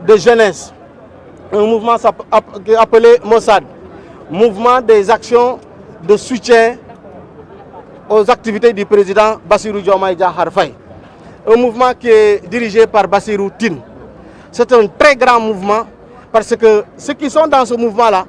de jeunesse, un mouvement appelé Mossad, mouvement des actions de soutien aux activités du président Bassirou Diomaye Diakhar Faye. Un mouvement qui est dirigé par Bassirou Tine. C'est un très grand mouvement parce que ceux qui sont dans ce mouvement-là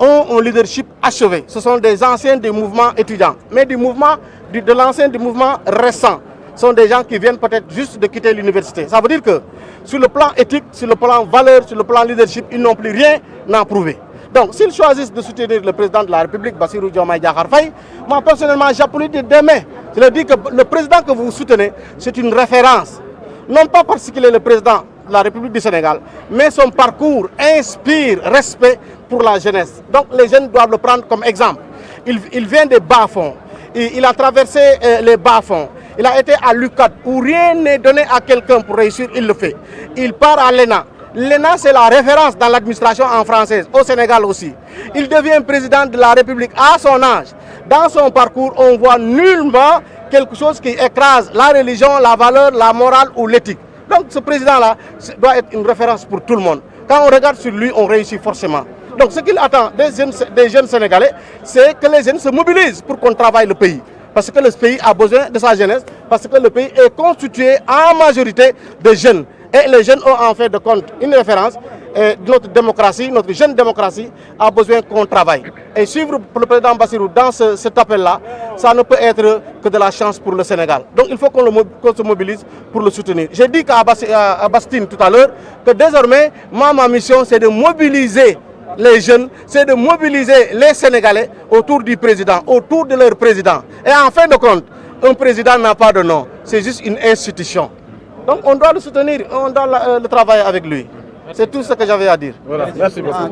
ont un leadership achevé. Ce sont des anciens du mouvement étudiant, mais de l'ancien du mouvement récent. Ce sont des gens qui viennent peut-être juste de quitter l'université. Ça veut dire que sur le plan éthique, sur le plan valeur, sur le plan leadership, ils n'ont plus rien à prouver. Donc s'ils choisissent de soutenir le président de la République, Bassirou Diomaye Diakhar Faye, moi personnellement j'applaudis dès demain. Je leur dis que le président que vous soutenez, c'est une référence. Non pas parce qu'il est le président de la République du Sénégal, mais son parcours inspire respect pour la jeunesse. Donc les jeunes doivent le prendre comme exemple. Il vient des bas-fonds, il a traversé les bas-fonds. Il a été à l'UCAD où rien n'est donné à quelqu'un pour réussir, il le fait. Il part à l'ENA. L'ENA, c'est la référence dans l'administration en française, au Sénégal aussi. Il devient président de la République à son âge. Dans son parcours, on voit nullement quelque chose qui écrase la religion, la valeur, la morale ou l'éthique. Donc ce président-là doit être une référence pour tout le monde. Quand on regarde sur lui, on réussit forcément. Donc ce qu'il attend des jeunes Sénégalais, c'est que les jeunes se mobilisent pour qu'on travaille le pays. Parce que le pays a besoin de sa jeunesse, parce que le pays est constitué en majorité de jeunes. Et les jeunes ont en fait de compte une référence. Et notre démocratie, notre jeune démocratie, a besoin qu'on travaille. Et suivre le président Bassirou dans cet appel-là, ça ne peut être que de la chance pour le Sénégal. Donc il faut qu'on se mobilise pour le soutenir. J'ai dit à Bastine tout à l'heure que désormais, ma mission, c'est de mobiliser les jeunes, c'est de mobiliser les Sénégalais autour du président, autour de leur président. Et en fin de compte, un président n'a pas de nom, c'est juste une institution. Donc on doit le soutenir, on doit le travailler avec lui. C'est tout ce que j'avais à dire. Voilà, merci beaucoup.